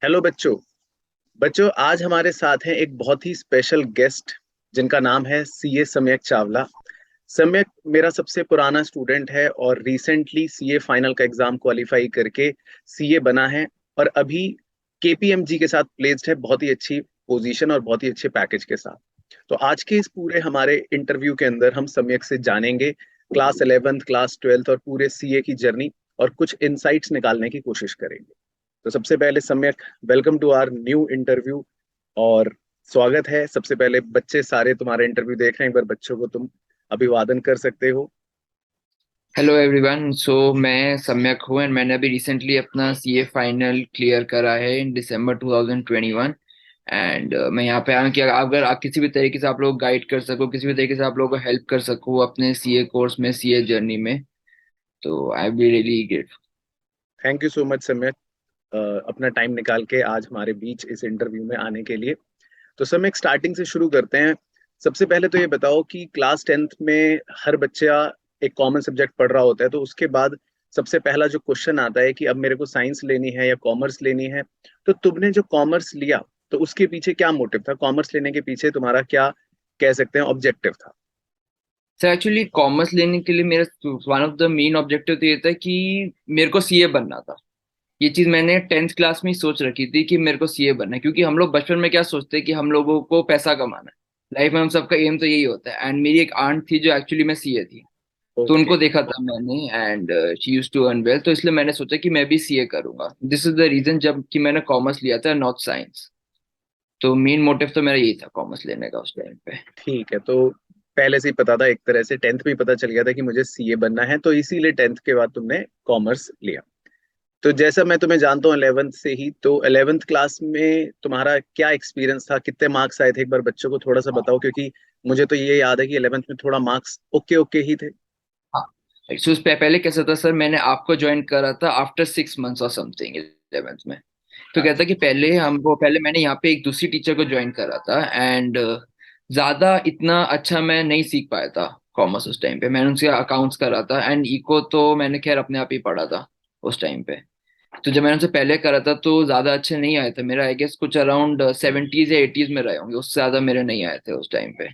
Hello बच्चों। बच्चों, आज हमारे साथ हैं एक बहुत ही स्पेशल गेस्ट जिनका नाम है सीए सम्यक चावला। सम्यक मेरा सबसे पुराना स्टूडेंट है और रिसेंटली सीए फाइनल का एग्जाम क्वालिफाई करके सीए बना है और अभी केपीएमजी के साथ प्लेस्ड है, बहुत ही अच्छी पोजीशन और बहुत ही अच्छे पैकेज के साथ। तो आज के इस पूरे हमारे इंटरव्यू के अंदर हम सम्यक से जानेंगे क्लास 11th क्लास 12th और पूरे सीए की जर्नी और कुछ इंसाइट्स निकालने की कोशिश करेंगे। तो सबसे पहले Samyak, welcome to our new interview और स्वागत है। सबसे पहले बच्चे सारे तुम्हारे इंटरव्यू देख रहे हैं, एक बार बच्चों को तुम अभिवादन कर सकते हो। Hello everyone. मैं सम्यक हूँ एंड मैंने अभी रिसेंटली अपना सीए फाइनल क्लियर करा है इन दिसंबर 2021। एंड मैं यहाँ पे आया हूँ कि अगर आप किसी भी तरीके से आप लोग गाइड कर सको, किसी भी तरीके से आप लोगों को हेल्प कर सको अपने सीए कोर्स में, सीए जर्नी में, तो I be really grateful. Thank you so much Samyak, अपना टाइम निकाल के आज हमारे बीच इस इंटरव्यू में आने के लिए। तो सम्यक, स्टार्टिंग से शुरू करते हैं। सबसे पहले तो ये बताओ कि क्लास 10th में हर बच्चा एक कॉमन सब्जेक्ट पढ़ रहा होता है, तो उसके बाद सबसे पहला जो क्वेश्चन आता है कि अब मेरे को साइंस लेनी है या कॉमर्स लेनी है। तो तुमने जो कॉमर्स लिया, तो उसके पीछे क्या मोटिव था? कॉमर्स लेने के पीछे तुम्हारा क्या, कह सकते हैं, ऑब्जेक्टिव था? सर एक्चुअली कॉमर्स लेने के लिए मेरा one of the main objective तो ये था कि मेरे को सीए बनना था। ये चीज मैंने 10th क्लास में ही सोच रखी थी कि मेरे को सीए बनना है, क्योंकि हम लोग बचपन में क्या सोचते हैं कि हम लोगों को पैसा कमाना है लाइफ में, हम सबका एम तो यही होता है। एंड मेरी एक आंट थी जो एक्चुअली में सीए थी, तो ओके। उनको देखा था मैंने and she used to earn well, तो इसलिए मैंने सोचा कि मैं भी सीए करूंगा। दिस इज द रीजन जब कि मैंने कॉमर्स लिया था, नॉट साइंस। तो मेन मोटिव तो मेरा यही था कॉमर्स लेने का उस टाइम पे। ठीक है, तो पहले से ही पता था, एक तरह से 10th में ही पता चल गया था कि मुझे सीए बनना है, तो इसीलिए 10th के बाद तुमने कॉमर्स लिया। तो जैसा मैं तुम्हें जानता हूँ 11th से ही, तो 11th क्लास में तुम्हारा क्या एक्सपीरियंस था? कितने मार्क्स आए थे? एक बार बच्चों को थोड़ा सा बताओ, क्योंकि मुझे तो ये याद है कि 11th में थोड़ा मार्क्स ओके ओके ही थे। हाँ, so उस पहले कैसा था सर, मैंने आपको ज्वाइन करा था आफ्टर 6 मंथ्स और समथिंग 11th में। तो कहता अच्छा। कि पहले मैंने यहाँ पे एक दूसरी टीचर को ज्वाइन करा था एंड ज्यादा इतना अच्छा मैं नहीं सीख पाया था कॉमर्स उस टाइम पे। मैंने उनसे अकाउंट्स करा था एंड इको तो मैंने खैर अपने आप ही पढ़ा था उस टाइम पे। तो जब मैंने उनसे पहले करा था तो ज्यादा अच्छे नहीं आए थे मेरा, आई गेस कुछ अराउंड 70s या 80s में रहे होंगे, उससे ज्यादा मेरे नहीं आए थे उस टाइम पे।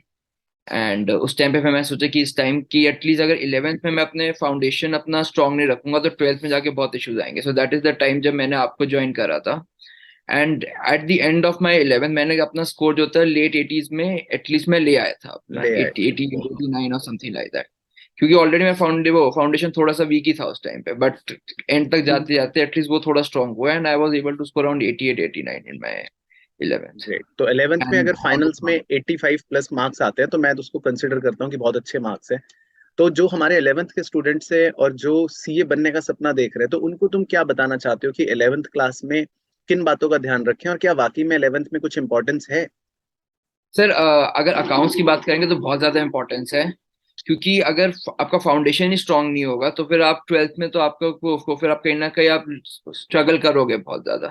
एंड उस टाइम पे फिर मैं सोचा कि इस टाइम की एटलीस्ट अगर 11th में मैं अपने फाउंडेशन अपना स्ट्रांग नहीं रखूंगा तो 12th में जाके बहुत इश्यूज आएंगे। So that is the time जब मैंने आपको ज्वाइन करा था। And at the end of my 11th मैंने अपना स्कोर जो था लेट 80s में एटलीस्ट मैं ले आया था अपना ले आए 80, थे। 89 और समथिंग लाइक दैट। क्योंकि ऑलरेडी मैं फाउंडेशन थोड़ा सा वीक ही था उस टाइम पे, बट एंड तक जाते जाते एटलीस्ट वो थोड़ा स्ट्रांग हुआ and I was able to score around 88 89 in my 11th। Great. तो 11th में एंड अगर फाइनल्स में 85 प्लस मार्क्स आते हैं तो मैं तो उसको कंसिडर करता हूँ कि बहुत अच्छे मार्क्स हैं। तो जो हमारे 11th के स्टूडेंट्स हैं और जो सीए बनने का सपना देख रहे हैं, तो उनको तुम क्या बताना चाहते हो कि 11th क्लास में किन बातों का ध्यान रखें, और क्या वाकई में 11th में कुछ इंपॉर्टेंस है? सर अगर अकाउंट्स की बात करेंगे तो बहुत ज्यादा इंपॉर्टेंस है। क्योंकि अगर आपका फाउंडेशन ही स्ट्रांग नहीं होगा तो फिर आप 12th में तो आपको फिर आप कहीं ना कहीं आप स्ट्रगल करोगे बहुत ज्यादा।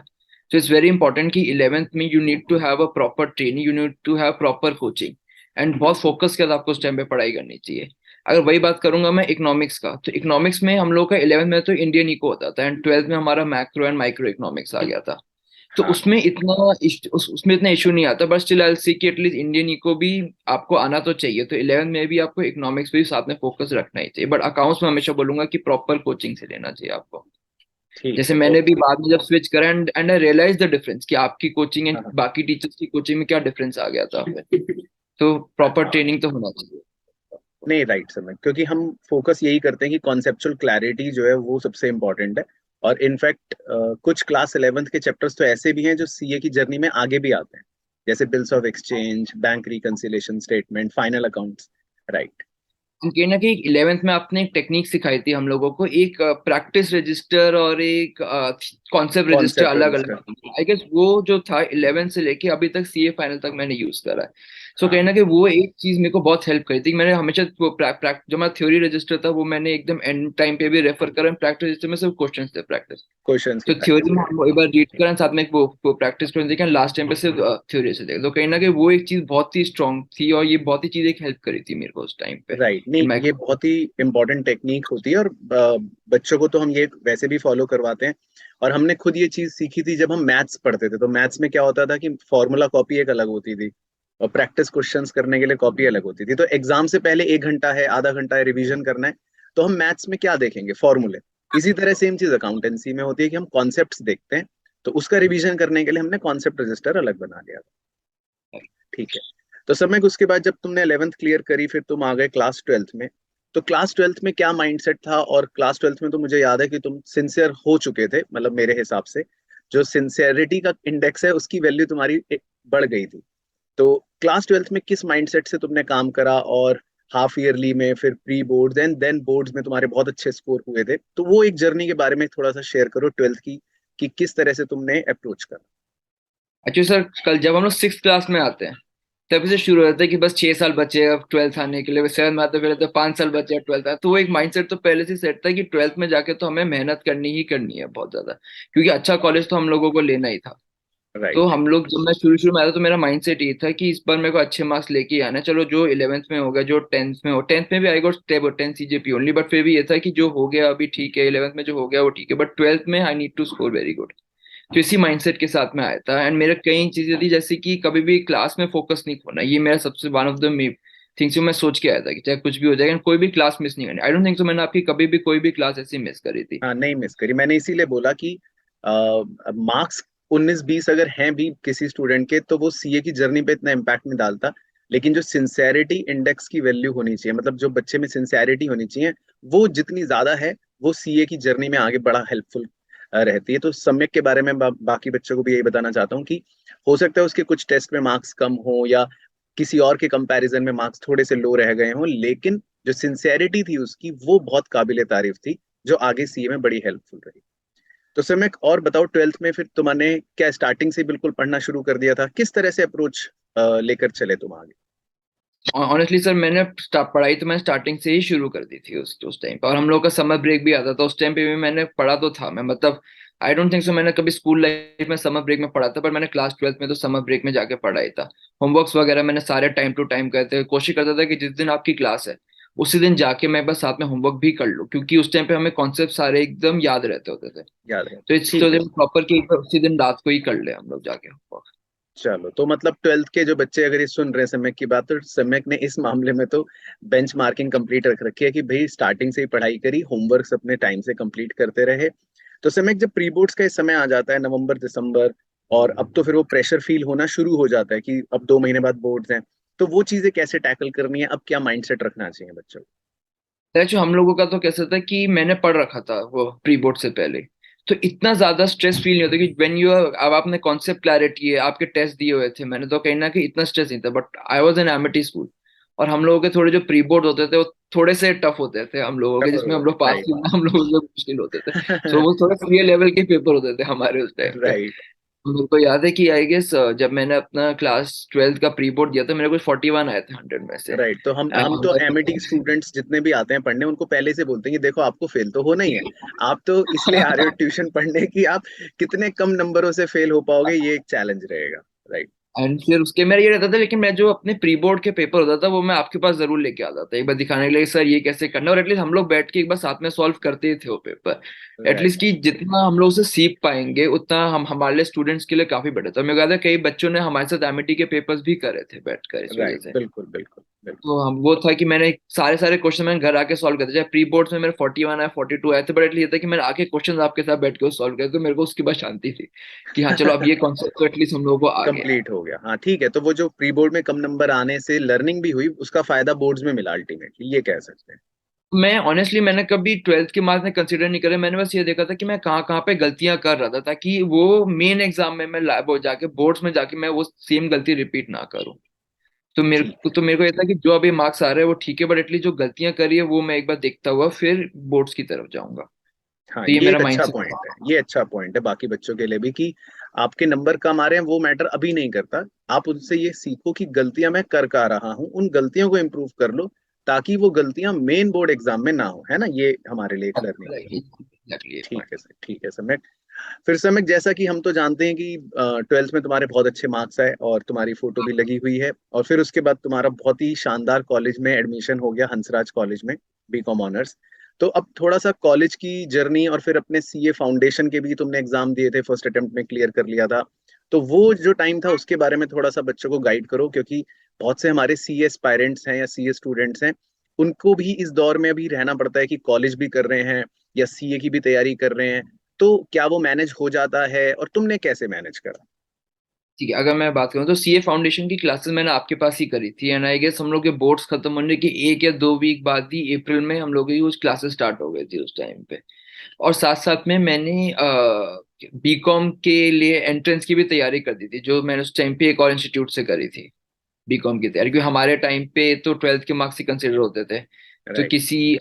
तो इट्स वेरी इंपॉर्टेंट कि 11th में you need to have a proper training, you need to have proper coaching and बहुत फोकस के साथ आपको उस टाइम पे पढ़ाई करनी चाहिए। अगर वही बात करूंगा मैं इकोनॉमिक्स का, तो इकोनॉमिक्स में हम लोग का 11th में तो इंडियन इको होता था एंड 12th में हमारा मैक्रो एंड माइक्रो इकोनॉमिक्स आ गया था। तो हाँ। उसमें इतना इशू नहीं आता, बट स्टिल आई सी कि एटलीस्ट इंडियन इको भी आपको आना तो चाहिए। तो 11th में भी आपको इकोनॉमिक्स पे भी साथ में फोकस रखना ही चाहिए, बट अकाउंट्स में हमेशा बोलूंगा कि प्रॉपर कोचिंग से लेना चाहिए आपको। ठीक जैसे है। मैंने भी ओके। बाद में जब स्विच करा and I realise the difference कि आपकी कोचिंग एंड हाँ हाँ। बाकी टीचर्स की कोचिंग में क्या डिफरेंस आ गया था। तो प्रॉपर हाँ। ट्रेनिंग तो होना चाहिए। नहीं, राइट समय, क्योंकि हम फोकस यही करते हैं कि कॉन्सेप्चुअल क्लैरिटी जो है वो सबसे इम्पोर्टेंट है। और इनफैक्ट कुछ क्लास 11th के चैप्टर्स तो ऐसे भी हैं जो सीए की जर्नी में आगे भी आते हैं, जैसे bills of exchange, bank reconciliation statement, final accounts. Right. कहीं ना कहीं 11th में आपने एक टेक्निक सिखाई थी हम लोगों को, एक प्रैक्टिस रजिस्टर और एक कॉन्सेप्ट रजिस्टर कॉन्सेप्ट अलग रजिस्टर। अलग। आई गेस वो जो था 11th से लेके अभी तक सीए फाइनल तक मैंने यूज करा है। सो कहीं हाँ। ना कहीं वो एक चीज मेरे को बहुत हेल्प करी थी। मैंने हमेशा वो जो मेरा थ्योरी रजिस्टर था वो मैंने एकदम एंड टाइम पे भी रेफर करा, प्रैक्टिस रजिस्टर में सिर्फ क्वेश्चन थे प्रैक्टिस। क्वेश्चंस की तो प्रैक्टिस थ्योरी में करें। हम एक बार रीड करें साथ में एक वो प्रैक्टिस करें देखें, लास्ट टाइम पे सिर्फ थ्योरी से देखें। तो कहीं ना कहीं वो एक चीज बहुत ही स्ट्रांग थी और ये बहुत ही चीज एक हेल्प करी थी मेरे को उस टाइम पे राइट। इन नहीं, माय। ये बहुत ही इंपॉर्टेंट टेक्निक होती है और बच्चों को तो हम ये वैसे भी फॉलो करवाते हैं। और हमने खुद ये चीज सीखी थी जब हम मैथ्स पढ़ते थे। तो मैथ्स में क्या होता था कि फॉर्मूला कॉपी एक अलग होती थी और प्रैक्टिस क्वेश्चंस करने के लिए कॉपी अलग होती थी। तो एग्जाम से पहले 1 घंटा है, आधा घंटा है, रिवीजन करना है, तो हम मैथ्स में क्या देखेंगे? फॉर्मूले। इसी तरह सेम चीज अकाउंटेंसी में होती है कि हम कॉन्सेप्ट्स देखते हैं। तो उसका रिवीजन करने के लिए हमने कॉन्सेप्ट रजिस्टर अलग बना लिया था। ठीक है। तो समय उसके बाद जब तुमने 11th क्लियर करी, फिर तुम आ गए क्लास 12th में। तो क्लास 12th में क्या माइंडसेट था? और क्लास 12th में तो मुझे याद है कि तुम सिंसियर हो चुके थे, मतलब मेरे हिसाब से जो सिंसियरिटी का इंडेक्स है उसकी वैल्यू तुम्हारी बढ़ गई थी। तो क्लास 12th में किस माइंडसेट से तुमने काम करा? और हाफ ईयरली में, फिर pre boards and then boards में तुम्हारे बहुत अच्छे स्कोर हुए थे। तो वो एक जर्नी के बारे में थोड़ा सा शेयर करो 12th की, कि किस तरह से तुमने अप्रोच करा। एक्चुअली सर, कल जब हम लोग 6th क्लास में आते हैं तभी से शुरू हो जाता है कि बस 6 साल बचे हैं अब 12th आने के लिए, 7th में आते पहले तो 5 साल बचे हैं 12th आने। तो वो एक माइंडसेट तो पहले से सेट था कि 12th में जाके तो हमें मेहनत करनी ही करनी है बहुत ज्यादा, क्योंकि अच्छा कॉलेज तो हम लोगों को लेना ही था। तो राइट। हम लोग, जब मैं शुरू शुरू में आया था तो मेरा माइंडसेट ये था कि इस बार मेरे को अच्छे मार्क्स लेके ही आना है। चलो जो 11th में हो गया, जो 10th में हो, 10th में भी I got 10 CGPA only, but फिर भी ये था कि जो हो गया अभी ठीक है, 11th में जो हो गया वो ठीक है, बट 12th में I need to score very good. तो इसी माइंडसेट के साथ में आया था। एंड मेरे कई चीजें थी, जैसे कि कभी भी क्लास में फोकस नहीं खोना, ये मेरा सबसे वन ऑफ द थिंग्स जो मैं सोच के आया था कि चाहे कुछ भी हो जाएगा कोई भी क्लास मिस नहीं करनी। आई डोंट थिंक सो मैंने आपकी कभी भी कोई भी क्लास ऐसी मिस करी थी। हाँ, नहीं मिस करी मैंने, इसीलिए बोला कि मार्क्स 19-20 अगर हैं भी किसी स्टूडेंट के, तो वो सीए की जर्नी पे इतना इम्पैक्ट नहीं डालता। लेकिन जो सिंसेरिटी इंडेक्स की वैल्यू होनी चाहिए, मतलब जो बच्चे में सिंसेरिटी होनी चाहिए, वो जितनी ज्यादा है वो सीए की जर्नी में आगे बड़ा हेल्पफुल रहती है। तो सम्यक के बारे में बाकी बच्चों को भी यही बताना चाहता हूँ कि हो सकता है उसके कुछ टेस्ट में मार्क्स कम हो या किसी और के कंपैरिजन में मार्क्स थोड़े से लो रह गए हों, लेकिन जो सिंसेरिटी थी उसकी वो बहुत काबिले तारीफ थी, जो आगे सीए में बड़ी हेल्पफुल रही। तो सर मैं और बताओ, 12th में फिर तुमने क्या स्टार्टिंग से बिल्कुल पढ़ना शुरू कर दिया था? किस तरह से अप्रोच लेकर चले तुम आगे? ऑनेस्टली सर, मैंने पढ़ाई तो मैं स्टार्टिंग से ही शुरू कर दी थी उस टाइम पे। और हम लोग का समर ब्रेक भी आता था उस टाइम पे भी, मैंने पढ़ा तो था मैं, मतलब आई डोंट थिंक सो मैंने कभी स्कूल लाइफ में समर ब्रेक में पढ़ा था, पर मैंने क्लास 12th में तो समर ब्रेक में जाके पढ़ा ही था। होमवर्क्स वगैरह मैंने सारे टाइम टू टाइम करते, कोशिश करता था कि जिस दिन आपकी क्लास है उसी दिन जाके मैं बस साथ में होमवर्क भी कर लूँ, क्योंकि उस टाइम पे हमें कॉन्सेप्ट सारे एकदम याद रहते होते थे। याद है। तो इट्स ठीक है। प्रॉपर कि उसी दिन रात को ही कर ले हम लोग जाके homework। चलो, तो मतलब 12th के जो बच्चे अगर ये सुन रहे हैं सम्यक की बात, तो सम्यक ने इस मामले में तो बेंच मार्किंग कंप्लीट रख रखी है कि भाई स्टार्टिंग से ही पढ़ाई करी, होमवर्क अपने टाइम से कंप्लीट करते रहे। तो सम्यक, जब प्री बोर्ड्स का इस समय आ जाता है, नवंबर दिसंबर, और अब तो फिर वो प्रेशर फील होना शुरू हो जाता है कि अब 2 महीने बाद बोर्ड्स हैं, तो वो चीजें कैसे टैकल करनी है? अब क्या माइंडसेट रखना चाहिए बच्चों को? जो हम लोगों का तो कैसा था कि मैंने पढ़ रखा था वो प्री बोर्ड से पहले, तो इतना ज्यादा स्ट्रेस फील नहीं होता कि व्हेन यू, अब आपने कॉन्सेप्ट क्लैरिटी है, आपके टेस्ट दिए हुए थे, मैंने तो कहीं ना कहीं इतना स्ट्रेस नहीं था। But I was in Amity school, और हम लोगों के थोड़े जो प्री बोर्ड होते थे वो थोड़े से टफ होते थे हम लोगों के, टफर जिसमें हो हम लोग पास राइट। करना हम लोगों के मुश्किल होते थे। सो वो थोड़े सीए लेवल के पेपर होते थे हमारे उस टाइम पे। राइट। मेरे को याद है कि आई गेस जब मैंने अपना क्लास 12th का प्री बोर्ड दिया था मेरे को 41 आए थे 100 में से। राइट। तो हम तो एमिटी स्टूडेंट्स जितने भी आते हैं पढ़ने, उनको पहले से बोलते हैं कि देखो, आपको फेल तो होना ही है। आप तो इसलिए आ रहे हो ट्यूशन पढ़ने की आप कितने कम नंबरों से फेल हो पाओगे, ये एक चैलेंज रहेगा। राइट। एंड फिर उसके मेरा ये रहता था, लेकिन मैं जो अपने प्री बोर्ड के पेपर होता था वो मैं आपके पास जरूर लेके आता था एक बार दिखाने के लिए, सर ये कैसे करना है, और एटलीस्ट हम लोग बैठ के एक बार साथ में सॉल्व करते ही थे वो पेपर। राइट। एटलीस्ट कि जितना हम लोग उसे सीख पाएंगे उतना हम हमारे लिए स्टूडेंट्स के लिए काफी बेटर था। मेरे को याद है कई बच्चों ने हमारे साथ एमिटी के पेपर्स भी करे थे बैठ कर इस वजह राइट। से। बिल्कुल बिल्कुल बिल्कुल। तो हम वो था कि मैंने सारे सारे क्वेश्चन मैंने घर आके सॉल्व करते, चाहे प्री बोर्ड्स में मेरे 41 आए 42 आए थे, बट एटलीस्ट ये था कि मैंने आके क्वेश्चन आपके साथ बैठ के सॉल्व किया, तो मेरे को उसकी बात शांति थी कि हाँ चलो अब ये कॉन्सेप्ट तो एटलीस्ट हम लोगों को आ गया है। कंप्लीट हो गया, हाँ ठीक है। तो वो जो प्री बोर्ड में कम नंबर आने से लर्निंग भी हुई, उसका फायदा बोर्ड्स में मिला अल्टीमेटली, ये कह सकते हैं। मैं ऑनेस्टली मैंने कभी 12th के मार्क्स में कंसीडर नहीं करे, मैंने बस ये देखा था कि मैं कहाँ कहाँ पे गलतियां कर रहा था, ताकि वो मेन एग्जाम में मैं वो जाके बोर्ड्स में जाके मैं वो सेम गलती रिपीट ना करूं। ठीक है। तो मेरे को ये था कि जो अभी मार्क्स आ रहे हैं वो ठीक है, बट एटलीस्ट जो गलतियां करी है वो मैं एक बार देखता हुआ फिर बोर्ड्स की तरफ जाऊंगा। हाँ, तो ये ये मेरा एक अच्छा माइंड पॉइंट है, ये अच्छा पॉइंट है बाकी बच्चों के लिए भी, कि आपके नंबर कम आ रहे हैं वो मैटर अभी नहीं करता। आप उनसे ये सीखो कि गलतियां मैं कर रहा हूँ, उन गलतियों को इम्प्रूव कर लो, ताकि वो गलतियां मेन बोर्ड एग्जाम में ना हो, है ना? ये हमारे लिए एक लर्निंग है। एग्जैक्टली ठीक है पॉइंट। सर, ठीक है सर। मैं फिर समय जैसा कि हम तो जानते हैं कि 12th में तुम्हारे बहुत अच्छे मार्क्स आए और तुम्हारी फोटो भी लगी हुई है, और फिर उसके बाद तुम्हारा बहुत ही शानदार कॉलेज में एडमिशन हो गया, हंसराज कॉलेज में, बीकॉम ऑनर्स। तो अब थोड़ा सा कॉलेज की जर्नी और फिर अपने सीए फाउंडेशन के भी तुमने एग्जाम दिए थे, फर्स्ट अटेम्प्ट में क्लियर कर लिया था, तो वो जो टाइम था उसके बारे में थोड़ा सा बच्चों को गाइड करो, क्योंकि बहुत से हमारे सीए एस्पायरेंट्स हैं या सीए स्टूडेंट्स हैं, उनको भी इस दौर में अभी रहना पड़ता है कि कॉलेज भी कर रहे हैं या सीए की भी तैयारी कर रहे हैं। तो क्या वो मैनेज हो जाता है और तुमने कैसे मैनेज करा? ठीक है, अगर मैं बात करूँ तो सीए फाउंडेशन की क्लासेस मैंने आपके पास ही करी थी, एंड आई गेस हम लोग के बोर्ड्स खत्म होने के 1 या 2 वीक बाद ही अप्रैल में हम लोग की कुछ क्लासेस स्टार्ट हो गई थी उस टाइम पे। और साथ साथ में मैंने बीकॉम के लिए एंट्रेंस की भी तैयारी कर दी थी, जो मैंने उस टाइम पे एक और इंस्टीट्यूट से करी थी बीकॉम की तैयारी, क्योंकि हमारे टाइम पे तो ट्वेल्थ के मार्क्स ही कंसिडर होते थे। तो राइट। किसी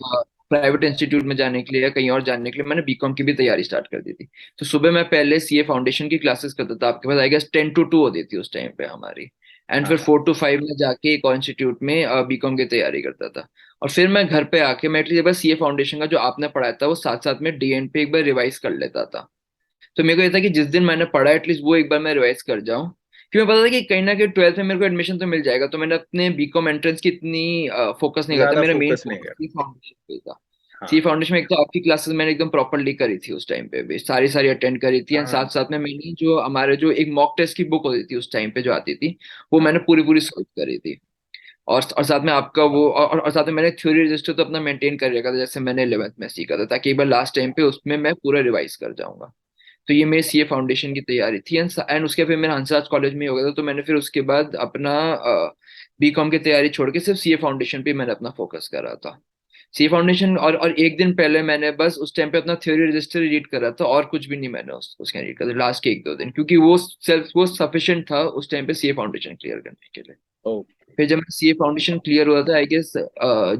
प्राइवेट इंस्टीट्यूट में जाने के लिए या कहीं और जाने के लिए मैंने बीकॉम की भी तैयारी स्टार्ट कर दी थी। तो सुबह मैं पहले सीए फाउंडेशन की क्लासेस करता था, आपके पास आई गेस 10 to 2 होती थी उस टाइम पे हमारी। एंड हाँ फिर हाँ। 4 to 5 में जाके एक और इंस्टीट्यूट में बीकॉम की तैयारी करता था। और फिर मैं घर पे आके मैं एटलीस्ट एक बार सीए फाउंडेशन का जो आपने पढ़ाया था वो साथ साथ में डीएन पे एक बार रिवाइज कर लेता था। तो मेरे को ये था कि जिस दिन मैंने पढ़ा एटलीस्ट वो एक बार मैं रिवाइज कर जाऊं, क्योंकि मैं पता था कि कहीं ना कहीं ट्वेल्थ में मेरे को एडमिशन तो मिल जाएगा। तो मैंने अपने बीकॉम एंट्रेंस की इतनी फोकस नहीं करता, ज्यादा मेरा मेन फोकस नहीं फोकस कर। सी फाउंडेशन पे था। सी हाँ फाउंडेशन में एक तो आपकी क्लासेस मैंने एकदम प्रॉपरली करी थी उस टाइम पे भी, सारी सारी अटेंड करी थी, एंड साथ हाँ साथ में मैंने जो हमारे जो एक मॉक टेस्ट की बुक होती थी उस टाइम पे जो आती थी, वो मैंने हाँ। पूरी पूरी सॉल्व करी थी। और साथ में आपका वो और साथ में मैंने थ्योरी रजिस्टर तो अपना मेंटेन कर रखा था, जैसे मैंने 11th में सीखा था, ताकि एक बार लास्ट टाइम पे उसमें मैं पूरा रिवाइज कर जाऊंगा। तो ये मेरी सीए फाउंडेशन की तैयारी थी, एंड उसके फिर मेरा हंसराज कॉलेज में ही हो गया था, तो मैंने फिर उसके बाद अपना बीकॉम की तैयारी छोड़ के सिर्फ सीए फाउंडेशन पे मैंने अपना फोकस करा था। सीए फाउंडेशन और एक दिन पहले मैंने बस उस टाइम पे अपना थ्योरी रजिस्टर रीड करा था, और कुछ भी नहीं मैंने उसके रीड करा लास्ट के 1 2 दिन, क्योंकि वो सफिशिएंट था उस टाइम पे सीए फाउंडेशन क्लियर करने के लिए। ओके। फिर जब मेरा सीए फाउंडेशन क्लियर हुआ था आई गेस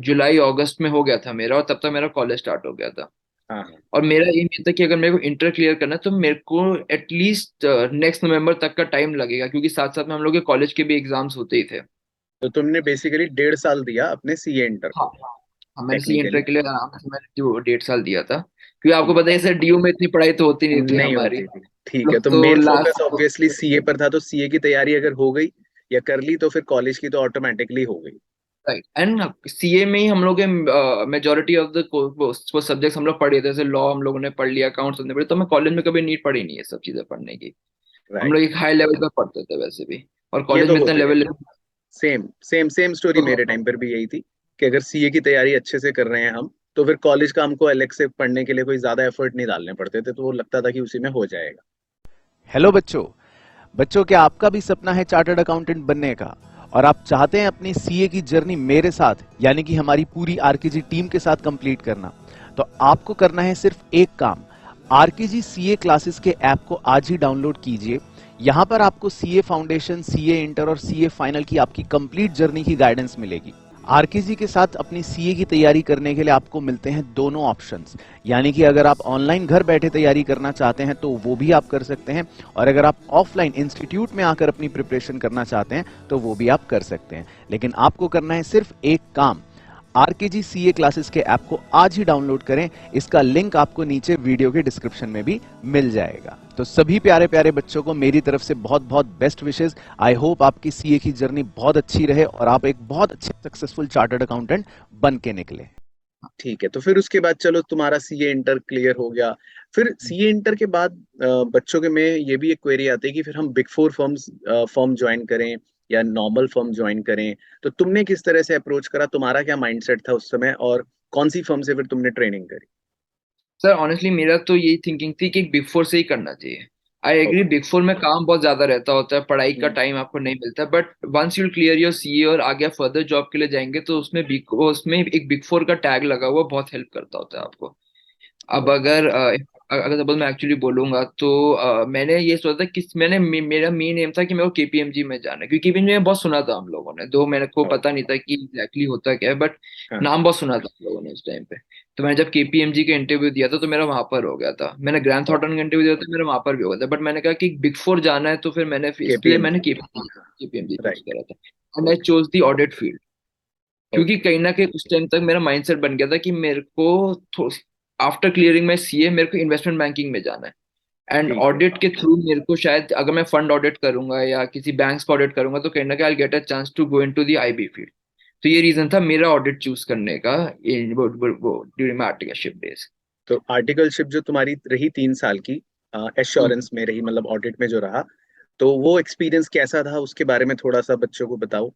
जुलाई अगस्त में हो गया था मेरा, और तब तक मेरा कॉलेज स्टार्ट हो गया था। हाँ हाँ। और मेरा एम ये था कि अगर मेरे को इंटर क्लियर करना है तो मेरे को एटलीस्ट नेक्स्ट नवंबर तक का टाइम लगेगा, क्योंकि साथ साथ में हम लोग के कॉलेज के भी एग्जाम्स होते ही थे। तो तुमने बेसिकली 1.5 साल दिया अपने सीए इंटर हाँ को? हाँ, मैंने सी इंटर टेक्निकली के लिए आराम से मैंने जो 1.5 साल दिया था, क्योंकि आपको ठीक पता है सर डीयू में इतनी पढ़ाई तो होती नहीं थी नहीं हमारी। होती थी। ठीक है, लोग तो तो main focus last. Obviously CA पर था, तो सीए की तैयारी अगर हो गई या कर ली तो फिर कॉलेज की तो ऑटोमेटिकली हो गई। राइट, एंड सीए में ही हम लोग के मेजोरिटी ऑफ द वो सब्जेक्ट्स हम लोग पढ़े थे, जैसे लॉ हम लोगों ने पढ़ लिया, अकाउंट्स हमने पढ़े, तो मैं कॉलेज में कभी नीड पड़ी नहीं है सब चीजें पढ़ने की। हम राइट। लोग एक हाई लेवल पे पढ़ते थे वैसे भी, और ये कॉलेज तो में इतना होते हैं। Level. Same same same story मेरे टाइम पर भी यही थी कि अगर सीए की तैयारी अच्छे से कर रहे हैं हम, तो फिर कॉलेज का हमको अलग से पढ़ने के लिए कोई ज्यादा एफर्ट नहीं डालने पड़ते थे, तो वो लगता था कि उसी में हो जाएगा। हेलो बच्चों। बच्चों, क्या आपका भी सपना है चार्टर्ड अकाउंटेंट बनने का और आप चाहते हैं अपनी सीए की जर्नी मेरे साथ यानी कि हमारी पूरी आरकेजी टीम के साथ कंप्लीट करना? तो आपको करना है सिर्फ एक काम। आरकेजी सीए क्लासेस के ऐप को आज ही डाउनलोड कीजिए। यहां पर आपको सीए फाउंडेशन, सीए इंटर और सीए फाइनल की आपकी कंप्लीट जर्नी की गाइडेंस मिलेगी। आरकेजी के साथ अपनी सीए की तैयारी करने के लिए आपको मिलते हैं दोनों ऑप्शंस, यानी कि अगर आप ऑनलाइन घर बैठे तैयारी करना चाहते हैं तो वो भी आप कर सकते हैं, और अगर आप ऑफलाइन इंस्टीट्यूट में आकर अपनी प्रिपरेशन करना चाहते हैं तो वो भी आप कर सकते हैं। लेकिन आपको करना है सिर्फ एक काम। आरकेजी सीए क्लासेस के ऐप को आज ही डाउनलोड करें। इसका लिंक आपको नीचे वीडियो के डिस्क्रिप्शन में भी मिल जाएगा। तो सभी प्यारे प्यारे बच्चों को मेरी तरफ से बहुत बहुत बेस्ट विशेस। आई होप आपकी सीए की जर्नी बहुत अच्छी रहे और आप एक बहुत अच्छे सक्सेसफुल चार्टर्ड अकाउंटेंट बन के निकले। ठीक है, तो फिर उसके बाद चलो तुम्हारा सीए इंटर क्लियर हो गया। फिर सीए इंटर के बाद बच्चों के में ये भी एक क्वेरी आती है कि फिर हम बिग फोर फर्म ज्वाइन करें या नॉर्मल फर्म ज्वाइन करें। तो तुमने किस तरह से अप्रोच करा, तुम्हारा क्या माइंडसेट था उस समय, और कौन सी फर्म से फिर तुमने ट्रेनिंग करी? सर ऑनेस्टली मेरा तो यही थिंकिंग थी कि एक बिग फोर से ही करना चाहिए। I agree, okay. Big four में काम बहुत ज्यादा रहता होता है, पढ़ाई का हम्म। टाइम आपको नहीं मिलता, but once you clear your CA और आगे फर्दर जॉब के लिए जाएंगे तो उसमें एक बिग फोर का टैग लगा हुआ बहुत हेल्प करता होता है आपको। अब ओके। अगर सपोज मैं एक्चुअली बोलूंगा तो मैंने ये सोचा था कि मेरा मेन एम था कि मेरे को केपीएमजी में जाना है, क्योंकि केपीएमजी में बहुत सुना था हम लोगों ने, दो मेरे को पता नहीं था कि एग्जैक्टली होता क्या है, बट हाँ। नाम बहुत सुना था हम लोगों ने उस टाइम पे। तो मैंने जब केपीएमजी का इंटरव्यू दिया था तो मेरा वहां पर हो गया था, मैंने ग्रैंड थॉर्टन का इंटरव्यू दिया था मेरा वहां पर भी हो गया था, बट मैंने कहा कि बिग फोर जाना है तो फिर इसलिए मैंने केपीएमजी। KPMG choose right. करा था। And I okay. Chose the audit field, क्योंकि ओके। कहीं ना कहीं उस टाइम तक मेरा माइंडसेट बन गया था कि मेरे को आफ्टर क्लियरिंग माई सीए मेरे को इन्वेस्टमेंट बैंकिंग में जाना है। एंड ठीक है। ऑडिट के थ्रू मेरे को शायद अगर मैं फंड ऑडिट करूंगा या किसी बैंक्स का ऑडिट करूंगा तो कहीं ना कहीं I get a chance to go into the IB field. तो ये रीजन था मेरा ऑडिट चूज करने का ड्यूरिंग माय आर्टिकलशिप डेज। तो आर्टिकलशिप जो तुम्हारी रही 3 साल की, हम्म। एश्योरेंस में रही, मतलब ऑडिट में जो रहा, तो वो एक्सपीरियंस कैसा था उसके बारे में थोड़ा सा बच्चों को बताओ।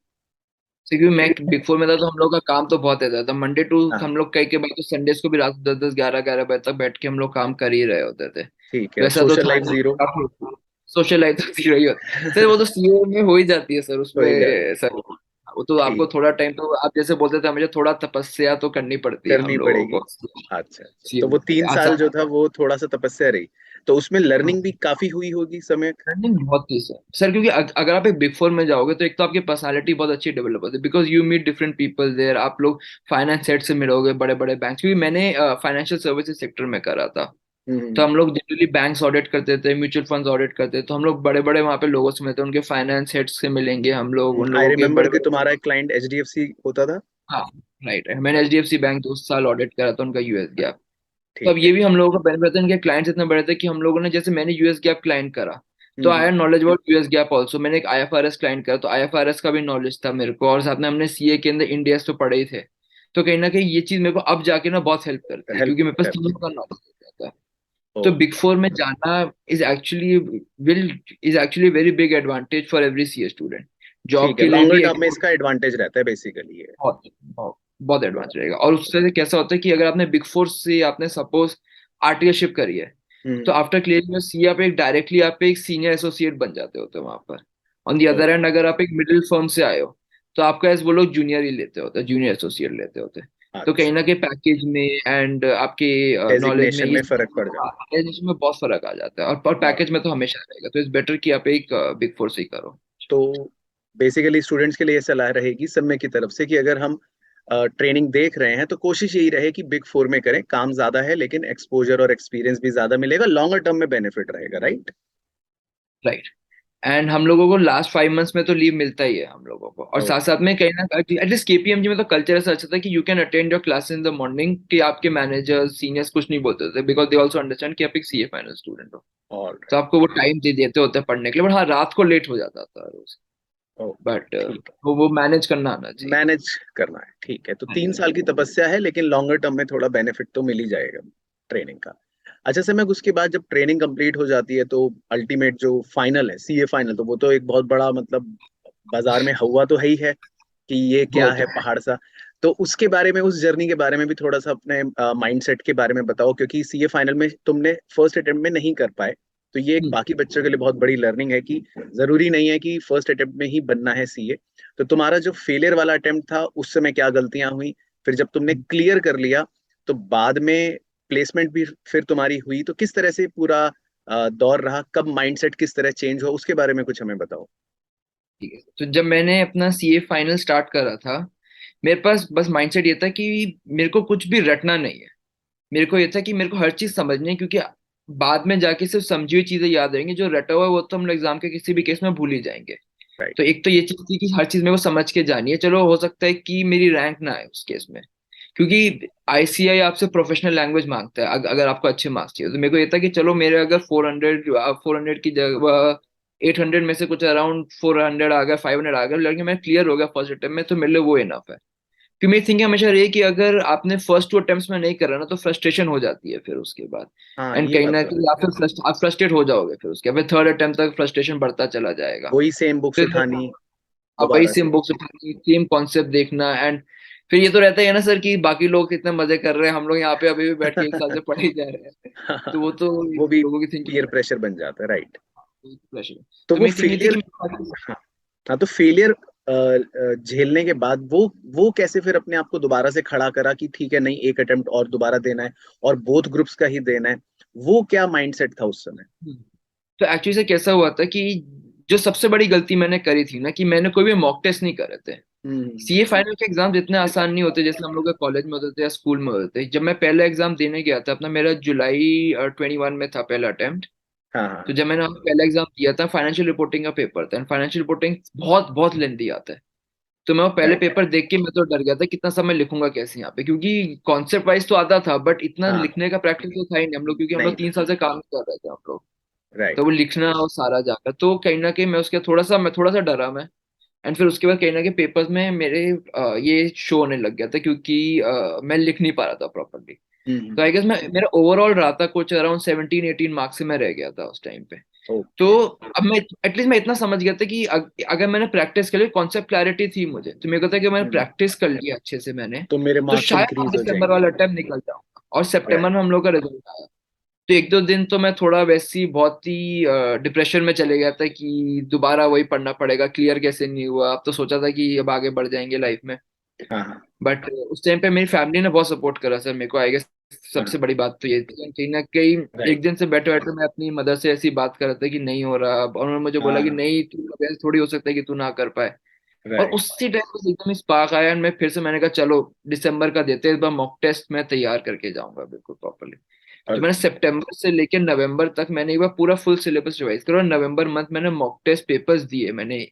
क्योंकि मैं बिग फोर में था तो हम लोग का काम तो बहुत रहता था, मंडे टू हाँ हम लोग कई के बाद तो संडेज को भी रात 10-10 11-11 बजे तक बैठ के हम लोग काम कर ही रहे होते थे। ठीक है, और वैसा तो सोशल था लाइफ जीरो नहीं, सोशल लाइफ तो जीरो ही होता सर, वो तो सीओ में हो ही जाती है सर हो ही जाती उसमें है। सर। वो तो आपको ठीक, थोड़ा टाइम तो आप जैसे बोलते थे हमें थोड़ा तपस्या तो करनी पड़ती है हम करनी लोगों पड़ेगी। को अच्छा अच्छा, तो सीओ वो 3 साल जो था वो थोड़ा सा तपस्या रही, तो उसमें लर्निंग भी में। काफी हुई होगी समय। रनिंग बहुत थी सर सर, क्योंकि अगर आप एक बिग फोर में जाओगे तो एक तो आपकी पर्सनालिटी बहुत अच्छी डेवलप होती है, because you meet different people there. आप लोग फाइनेंस हेड से मिलोगे, बड़े बड़े बैंक, क्योंकि मैंने फाइनेंशियल सर्विसेज सेक्टर में करा था। तो हम्म। हम लोग जनरली बैंक्स ऑडिट करते थे, म्यूचुअल फंड्स ऑडिट करते थे, तो हम लोग बड़े बड़े वहाँ पे लोगों से मिलते हैं, उनके फाइनेंस हेड से मिलेंगे हम लोग, उन आई लोगों के रिमेम्बर बड़े कि बड़े। तुम्हारा एक क्लाइंट HDFC होता था। हाँ राइट, मैंने एचडीएफसी बैंक 2 साल ऑडिट करा था, उनका यूएस गैप। तो अब ठीक ये है। भी हम लोगों का बेनिफिट है, इनके क्लाइंट्स इतने बड़े थे कि हम लोगों ने, जैसे मैंने यूएस गैप क्लाइंट करा तो I hmm. Had knowledge about US GAAP also. मैंने एक आईएफआरएस क्लाइंट करा तो आईएफआरएस का भी नॉलेज था मेरे को, और साथ में हमने सीए के अंदर इंडिया तो पढ़े ही थे। तो कहीं ना कहीं ये चीज मेरे को अब जाके ना बहुत हेल्प करती है, हेल्प क्योंकि मेरे पास करती तीनों है। का नॉलेज हो जाता है। ओ। तो बिग फोर में जाना is actually will is actually very big advantage for every CA student. Job ठीक है, के लिए लॉन्गर भी टर्म में इसका एडवांटेज रहता है बेसिकली ये। बहुत बहुत बहुत एडवांस रहेगा। और उससे से कैसा होता है कि अगर आपने बिग फोर से आपने सपोज आर्टिकलशिप करी है, तो हम्म। आफ्टर क्लियरिंग योर सी आप एक डायरेक्टली आप एक सीनियर एसोसिएट बन जाते होते हैं वहां पर। On the other end अगर आप एक मिडिल फर्म से आए हो तो आपका एज वो लोग जूनियर ही लेते होते हैं, जूनियर एसोसिएट लेते होते हैं। तो कहीं अच्छा, ना कहीं पैकेज में एंड आपके नॉलेज में डेजिग्नेशन ये में फर्क पड़ जाता organization में बहुत फर्क आ जाता है, और है। पैकेज में तो हमेशा रहेगा। तो इट्स बेटर कि आप एक बिग फोर से ही करो। तो बेसिकली स्टूडेंट्स के लिए ये सलाह रहेगी समय की तरफ से कि अगर हम ट्रेनिंग देख रहे हैं तो कोशिश यही रहे कि बिग फोर में करें, काम ज्यादा है लेकिन एक्सपोजर और एक्सपीरियंस भी ज्यादा मिलेगा, लॉन्गर टर्म में बेनिफिट रहेगा, राइट। राइट। एंड हम लोगों को लास्ट 5 मंथ्स में तो लीव मिलता ही है हम लोगों को, और ओ। साथ साथ में कहीं ना एटलीस्ट केपीएमजी में तो कल्चर ऐसा अच्छा था कि you can attend your class in the morning, कि आपके मैनेजर सीनियर्स कुछ नहीं बोलते थे, बिकॉज दे ऑल्सो अंडरस्टैंड कि आप एक सीए फाइनल स्टूडेंट हो। ऑल तो राइट। आपको वो टाइम दे देते होते हैं पढ़ने के लिए, बट हाँ रात को लेट हो जाता था रोज। ओके, बट ठीक वो मैनेज करना आना है, चाहिए। मैनेज करना है, ठीक है। तो हाँ 3 साल की तपस्या है लेकिन लॉन्गर टर्म में थोड़ा बेनिफिट तो मिल ही जाएगा ट्रेनिंग का। अच्छा सर, मैं उसके बाद जब ट्रेनिंग कंप्लीट हो जाती है तो अल्टीमेट जो फाइनल है, सीए फाइनल, तो वो तो एक बहुत बड़ा, मतलब बाजार में हुआ तो है ही है कि ये क्या बहुत। है पहाड़ सा। तो उसके बारे में, उस जर्नी के बारे में भी थोड़ा सा अपने माइंडसेट के बारे में बताओ, क्योंकि सीए फाइनल में तुमने फर्स्ट अटेम्प्ट में नहीं कर पाए, तो ये एक बाकी बच्चों के लिए बहुत बड़ी लर्निंग है कि जरूरी नहीं है कि फर्स्ट अटेम्प्ट में ही बनना है सीए। तो तुम्हारा जो फेलियर वाला अटेम्प्ट था उस समय क्या गलतियां हुई, फिर जब तुमने क्लियर कर लिया तो बाद में प्लेसमेंट भी फिर तुम्हारी हुई, तो किस तरह से पूरा दौर रहा, कब माइंडसेट किस तरह चेंज हुआ, उसके बारे में कुछ हमें बताओ। ठीक है, तो जब मैंने अपना सीए फाइनल स्टार्ट करा था, मेरे पास बस माइंडसेट ये था कि मेरे को कुछ भी रटना नहीं है। मेरे को ये था कि मेरे को हर चीज समझनी है, क्योंकि बाद में जाके सिर्फ समझी हुई चीजें याद रहेंगी, जो रटा हुआ है वो तो हम एग्जाम के किसी भी केस में भूल ही जाएंगे। तो राइट। एक तो ये चीज थी कि हर चीज मेरे को समझ के जानी है। चलो हो सकता है कि मेरी रैंक ना आए उस केस में, क्योंकि आईसीआई आपसे प्रोफेशनल लैंग्वेज मांगता है अगर आपको अच्छे मार्क्स चाहिए। तो मेरे को ये था कि चलो मेरे अगर 400 की जगह 800 में से कुछ अराउंड 400 आ गया, 500 आ गया, लेकिन मैं क्लियर हो गया फर्स्ट अटेम्प्ट में, तो मेरे लिए वो इनफ है। कि मेरी थिंकिंग हमेशा रही है कि अगर आपने फर्स्ट 2 अटेम्प्ट्स में नहीं करा ना तो फ्रस्ट्रेशन हो जाती है फिर उसके बाद। हाँ, एंड ये कहीं बात ना तो है। कहीं आप फ्रस्ट्रेट हो जाओगे फिर उसके बाद, थर्ड अटेम्प्ट तक फ्रस्ट्रेशन बढ़ता चला जाएगा। वही सेम बुक्स फिर उठानी अब वही दोबारा सेम से। बुक्स उठानी, सेम कॉन्सेप्ट देखना, एंड फिर ये तो रहता ही है ना सर कि बाकी लोग कितने मजे कर रहे हैं, हम लोग यहाँ पे अभी भी बैठ के 1 साल से पढ़े ही जा रहे हैं। तो वो तो वो भी लोगों की थिंकिंग पीयर प्रेशर बन जाता है, राइट। प्रेशर। तो तो वो मेरी थिंकिंग ये थी फेलियर, कि हाँ, हाँ, तो फेलियर झेलने के बाद वो कैसे फिर अपने आप को दोबारा से खड़ा करा कि ठीक है, नहीं, एक अटेम्प्ट और दोबारा देना है और बोथ ग्रुप्स का ही देना है, वो क्या माइंडसेट था उस समय। तो एक्चुअली से कैसा हुआ था कि जो सबसे बड़ी गलती मैंने करी थी ना, कि मैंने कोई भी मॉक टेस्ट नहीं करे थे। हम्म। सीए फाइनल के एग्जाम इतने आसान नहीं होते जैसे हम लोग कॉलेज में होते थे या स्कूल में होते थे। जब मैं पहला एग्जाम देने गया था अपना, मेरा जुलाई 21 में था पहला अटेम्प्ट। हाँ तो हाँ। जब मैंने पहला एग्जाम दिया था, फाइनेंशियल रिपोर्टिंग का पेपर था, फाइनेंशियल रिपोर्टिंग बहुत बहुत लेंथी आता है। तो मैं वो पहले राइट। पेपर देख के मैं तो डर गया था कितना समय लिखूंगा कैसे यहाँ पे, क्योंकि कॉन्सेप्ट वाइज तो आता था बट इतना हाँ, लिखने का प्रैक्टिस तो था ही नहीं हम लोग, क्योंकि हम नहीं लोग था। 3 साल से काम कर रहे थे हम लोग। तो राइट। वो लिखना और सारा जाकर तो कहीं ना कहीं मैं थोड़ा सा डरा मैं। एंड फिर उसके बाद कहीं ना कहीं पेपर्स में मेरे ये शो होने लग गया था, क्योंकि मैं लिख नहीं पा रहा था प्रॉपरली। तो आई गेस मैं मेरा ओवरऑल रहा था कुछ अराउंड 17-18 मार्क्स से मैं रह गया था उस टाइम पे। तो ओके। अब मैं एटलीस्ट मैं इतना समझ गया था कि अगर मैंने प्रैक्टिस कर ली, कॉन्सेप्ट क्लैरिटी थी मुझे, तो मेरे को था कि मैंने प्रैक्टिस कर लिया अच्छे से मैंने, तो मेरे तो मार्क्स शायद इंक्रीज हो दिसंबर जाएंगे। वाला टाइम निकल जाऊंगा। और सितंबर राइट। में हम लोग का रिजल्ट आया, तो एक दो दिन तो मैं थोड़ा वैसी बहुत ही डिप्रेशन में चले गया था कि दोबारा वही पढ़ना पड़ेगा, क्लियर कैसे नहीं हुआ। अब तो सोचा था कि अब आगे बढ़ जाएंगे लाइफ में। हाँ हाँ बट उस टाइम पे मेरी फैमिली ने बहुत सपोर्ट करा सर मेरे को, आई गेस हाँ। सबसे बड़ी बात तो ये थी। कहीं ना कहीं राइट। एक दिन से बैठे बैठे मैं अपनी मदर से ऐसी बात कर रहा था कि नहीं हो रहा अब, और उन्होंने मुझे बोला कि हाँ। नहीं, तू अब ऐसे थोड़ी हो सकता है कि तू ना कर पाए। और राइट। उसी टाइम पे एकदम स्पार्क आया, और मैं फिर से मैंने कहा चलो दिसंबर का देते हैं इस बार मॉक टेस्ट, मैं तैयार करके जाऊंगा बिल्कुल प्रॉपरली। तो और मैंने सितंबर से लेकर नवंबर तक मैंने एक बार पूरा फुल सिलेबस रिवाइज करा, और नवंबर मंथ मैंने मॉक टेस्ट पेपर्स दिए। मैंने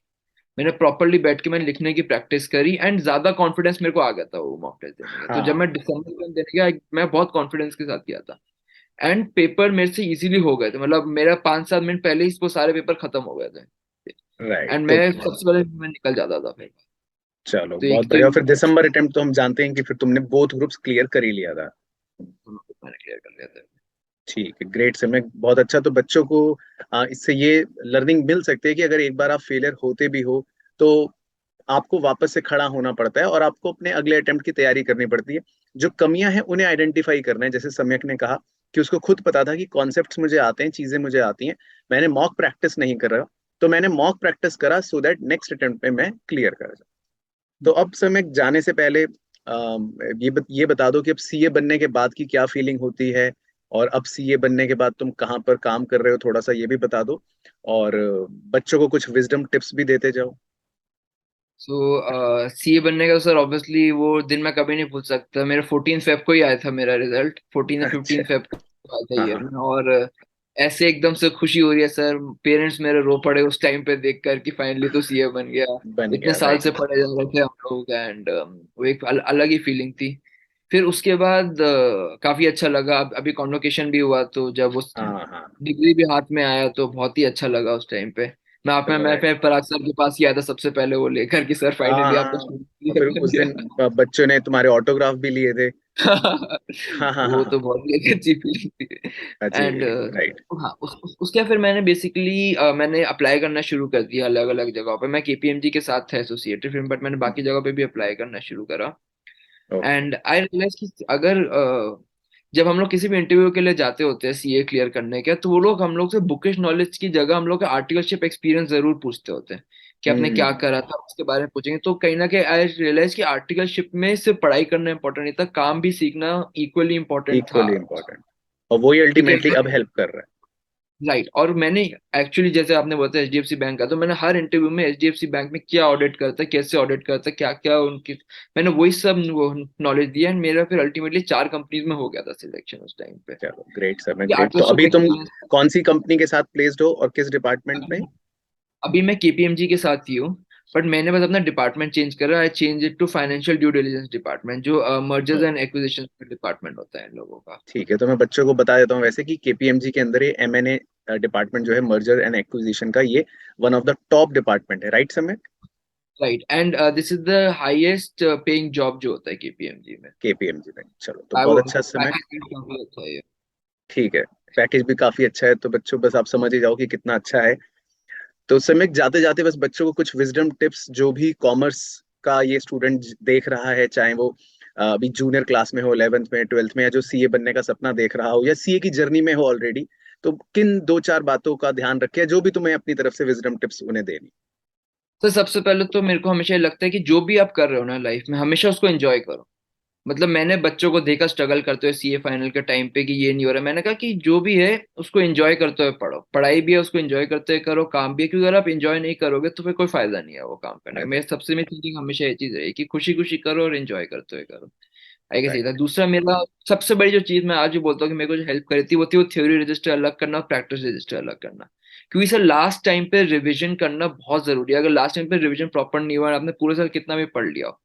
मैंने प्रॉपरली बैठ के मैंने लिखने की प्रैक्टिस करी, एंड ज्यादा कॉन्फिडेंस मेरे को आ गया था वो मॉक टेस्ट देने का। तो जब हाँ। मैं दिसंबर में देने गया, मैं बहुत कॉन्फिडेंस के साथ किया था, एंड पेपर मेरे से इजीली हो गए थे। मतलब मेरा 5-7 मिनट पहले ही वो सारे पेपर खत्म हो गए थे, राइट। एंड तो मैं सबसे पहले मैं निकल जाता था फिर। चलो तो बहुत एक तो बढ़िया। फिर दिसंबर अटेम्प्ट तो हम जानते हैं कि फिर तुमने बोथ ग्रुप्स क्लियर कर ही लिया था। मैंने क्लियर कर लिया था। ठीक है, ग्रेट समय, बहुत अच्छा। तो बच्चों को इससे ये लर्निंग मिल सकती है कि अगर एक बार आप फेलियर होते भी हो तो आपको वापस से खड़ा होना पड़ता है और आपको अपने अगले अटेम्प्ट की तैयारी करनी पड़ती है। जो कमियां हैं उन्हें आइडेंटिफाई करना है। जैसे सम्यक ने कहा कि उसको खुद पता था कि कॉन्सेप्ट्स मुझे आते हैं, चीजें मुझे आती हैं, मैंने मॉक प्रैक्टिस नहीं कर रहा, तो मैंने मॉक प्रैक्टिस करा सो दैट नेक्स्ट अटेम्प्ट में मैं क्लियर कर जाऊं। तो अब सम्यक जाने से पहले ये बता दो कि अब सीए बनने के बाद की क्या फीलिंग होती है, और अब सीए बनने के बाद तुम कहाँ पर काम कर रहे हो, थोड़ा सा ये भी बता दो। और बच्चों को कुछ विजडम टिप्स भी देते जाओ। सो सीए बनने का तो सर ऑब्वियसली वो दिन मैं कभी नहीं भूल सकता। मेरा 14 फेब को ही आया था मेरा रिजल्ट, 14 या अच्छा। 15 फेब को आया था हाँ ईयर हाँ। में। और ऐसे एकदम से खुशी हो रही है सर, पेरेंट्स मेरे रो पड़े उस टाइम पे देखकर कि फाइनली तो सीए बन गया। बन इतने गया, साल से राइट। पढ़े जा रहे थे हम लोग, एंड वो एक अलग ही फीलिंग थी। फिर उसके बाद काफी अच्छा लगा। अभी कॉन्वोकेशन भी हुआ, तो जब उस हाँ हाँ। डिग्री भी हाथ में आया तो बहुत ही अच्छा लगा उस टाइम पे। मैं राइट। फिर पराग सर के पास ही आया था सबसे पहले वो लेकर कि सर हाँ फाइनली आपका हाँ। स्टूडेंट और फिर क्लियर कर उस दिन गया। बच्चों ने तुम्हारे ऑटोग्राफ भी लिए थे। हाँ हाँ हाँ वो हाँ। तो बहुत ही अच्छी फीलिंग थी। अच्छी एंड फीलिंग, राइट। हाँ, उसके फिर मैंने बेसिकली मैंने अप्लाई करना शुरू कर दिया अलग अलग जगहों पे। मैं केपीएमजी के साथ था एसोसिएटेड फिल्म, बट मैंने बाकी जगहों पे भी अप्लाई करना शुरू करा। ओके। एंड आई रियलाइज कि अगर जब हम लोग किसी भी इंटरव्यू के लिए जाते होते हैं सीए क्लियर करने के, तो वो लोग हम लोग से बुकिश नॉलेज की जगह हम लोग का आर्टिकलशिप एक्सपीरियंस जरूर पूछते होते हैं कि आपने क्या हम्म। करा था, उसके बारे में पूछेंगे। तो कहीं ना कहीं आई रियलाइज कि आर्टिकलशिप में सिर्फ पढ़ाई करना इंपॉर्टेंट नहीं था, काम भी सीखना इक्वली इंपॉर्टेंट था। Equally important. और वही ठीक है, अल्टीमेटली अब हेल्प कर रहा राइट। और मैंने एक्चुअली जैसे आपने बताया एचडीएफसी बैंक का, तो मैंने हर इंटरव्यू में एचडीएफसी बैंक में क्या ऑडिट करता है, कैसे ऑडिट करता है, क्या क्या उनकी, मैंने वही सब नॉलेज दिया। एंड मेरा फिर अल्टीमेटली 4 कंपनीज में हो गया था सिलेक्शन उस टाइम पे। है। चलो ग्रेट सर, मैं ये ग्रेट। तो आर्टिकलशिप अभी तुम एक्सपीरियंस। कौन सी कंपनी के साथ प्लेस्ड हो और किस डिपार्टमेंट में? अभी मैं केपीएमजी के साथ ही हूँ, बट मैंने बस अपना डिपार्टमेंट चेंज करा। I change it to financial due diligence department, जो मर्जर्स एंड एक्विजिशन डिपार्टमेंट होता है इन लोगों का। ठीक है, तो मैं बच्चों को बता देता हूँ वैसे कि केपीएमजी के अंदर ये एमएनए डिपार्टमेंट जो है, मर्जर एंड एक्विजिशन का, ये one of the top department है, राइट समय? Right, and this is the highest paying job जो होता है केपीएमजी में। केपीएमजी में, चलो तो आई बहुत वो अच्छा समय। पैकेज भी काफी अच्छा है ये। ठीक है, पैकेज भी काफी अच्छा है, तो बच्चों बस आप समझ ही जाओ कि कितना अच्छा है। तो समय जाते जाते बस बच्चों को कुछ विजडम टिप्स, जो भी कॉमर्स का ये स्टूडेंट देख रहा है, चाहे वो अभी जूनियर क्लास में हो, 11th में, 12th में, या जो सीए बनने का सपना देख रहा हो, या सीए की जर्नी में हो ऑलरेडी, तो किन दो चार बातों का ध्यान रखे, जो भी तुम्हें अपनी तरफ से विजडम टिप्स उन्हें देनी। तो सबसे पहले तो मेरे को हमेशा ये लगता है कि जो भी आप कर रहे हो ना लाइफ में, हमेशा उसको एंजॉय करो। मतलब मैंने बच्चों को देखा स्ट्रगल करते हुए सीए फाइनल के टाइम पे कि ये नहीं हो रहा, मैंने कहा कि जो भी है उसको एंजॉय करते हुए पढ़ो। पढ़ाई भी है उसको एंजॉय करते हुए करो, काम भी है, क्योंकि अगर आप एंजॉय नहीं करोगे तो फिर कोई फायदा नहीं है वो काम करने का। मेरे सबसे मेरी थिंकिंग हमेशा ये चीज रही कि खुशी खुशी करो और एंजॉय करते हुए करो। आई गेस ये था। राइट। दूसरा मेरा सबसे बड़ी जो चीज मैं आज भी बोलता हूँ कि मेरे को जो हेल्प करी थी, वो थी वो थ्योरी रजिस्टर अलग करना और प्रैक्टिस रजिस्टर अलग करना। क्योंकि सर लास्ट टाइम पे रिवीजन करना बहुत जरूरी है। अगर लास्ट टाइम पे रिवीजन प्रॉपर नहीं हुआ, आपने पूरे साल कितना भी पढ़ लिया हो,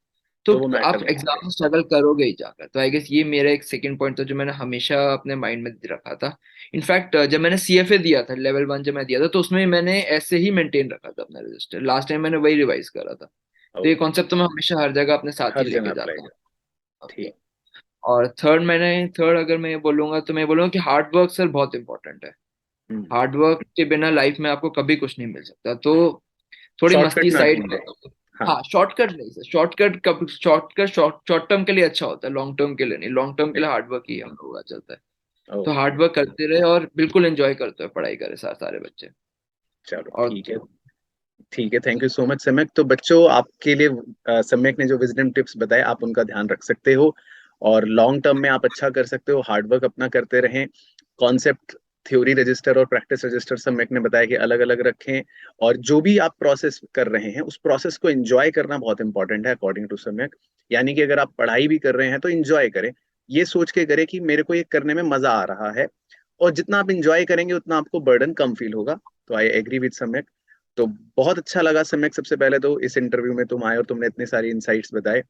तो तो वो मैटर आप नहीं एग्जाम करेगा। में स्ट्रगल करोगे ही जाकर। तो आई गेस ये मेरा एक सेकंड पॉइंट था जो मैंने हमेशा अपने माइंड में रखा था। इनफैक्ट जब मैंने सीएफए दिया था लेवल 1, जब मैं दिया था तो उसमें मैंने ऐसे ही मेंटेन रखा था अपना रजिस्टर। लास्ट टाइम मैंने वही रिवाइज करा था। तो ये ओके, कॉन्सेप्ट तो मैं हमेशा हर जगह अपने साथ ही हर जगह लेके अप्लाई जाता हूँ। कर। ओके। ठीक। और थर्ड अगर मैं ये बोलूंगा तो मैं बोलूंगा कि हार्ड वर्क सर बहुत इंपॉर्टेंट है। हम्म। हार्ड वर्क के बिना लाइफ में आपको कभी कुछ नहीं मिल सकता। तो थोड़ी शॉर्टकट मस्ती ना साइड ढूंढे। में। हाँ। हाँ, शॉर्टकट नहीं सर। शॉर्टकट कब शॉर्ट टर्म के लिए अच्छा होता है, लॉन्ग टर्म के लिए नहीं। लॉन्ग टर्म के लिए नहीं। हार्ड वर्क ही हम लोग का चलता है। तो ओके। हार्ड वर्क करते रहे और बिल्कुल एंजॉय करते हुए पढ़ाई करें सारे बच्चे। चलो और ठीक है। ठीक है, थैंक यू सो मच सम्यक। तो बच्चों, आपके लिए सम्यक ने जो विजडम टिप्स बताए आप उनका ध्यान रख सकते हो, और लॉन्ग टर्म में आप अच्छा कर सकते हो। हार्ड वर्क अपना करते रहें। कॉन्सेप्ट, थ्योरी रजिस्टर और प्रैक्टिस रजिस्टर सम्यक ने बताया कि अलग अलग रखें। और जो भी आप प्रोसेस कर रहे हैं उस प्रोसेस को एंजॉय करना बहुत इंपॉर्टेंट है अकॉर्डिंग टू सम्यक। यानी कि अगर आप पढ़ाई भी कर रहे हैं तो एंजॉय करें। ये सोच के करें कि मेरे को ये करने में मजा आ रहा है, और जितना आप इंजॉय करेंगे उतना आपको बर्डन कम फील होगा। तो आई एग्री विद सम्यक। तो बहुत अच्छा लगा सम्यक, सबसे पहले तो इस इंटरव्यू में तुम आए और तुमने इतने सारी इंसाइट्स बताए।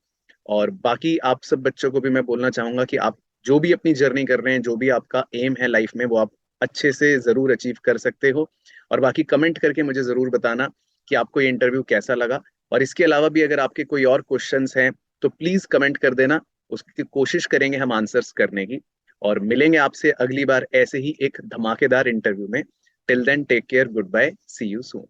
और बाकी आप सब बच्चों को भी मैं बोलना चाहूंगा कि आप जो भी अपनी जर्नी कर रहे हैं, जो भी आपका एम है लाइफ में, वो आप अच्छे से जरूर अचीव कर सकते हो। और बाकी कमेंट करके मुझे जरूर बताना कि आपको ये इंटरव्यू कैसा लगा। और इसके अलावा भी अगर आपके कोई और क्वेश्चंस हैं तो प्लीज कमेंट कर देना, उसकी कोशिश करेंगे हम आंसर्स करने की। और मिलेंगे आपसे अगली बार ऐसे ही एक धमाकेदार इंटरव्यू में। Till then take care, good bye, see you soon.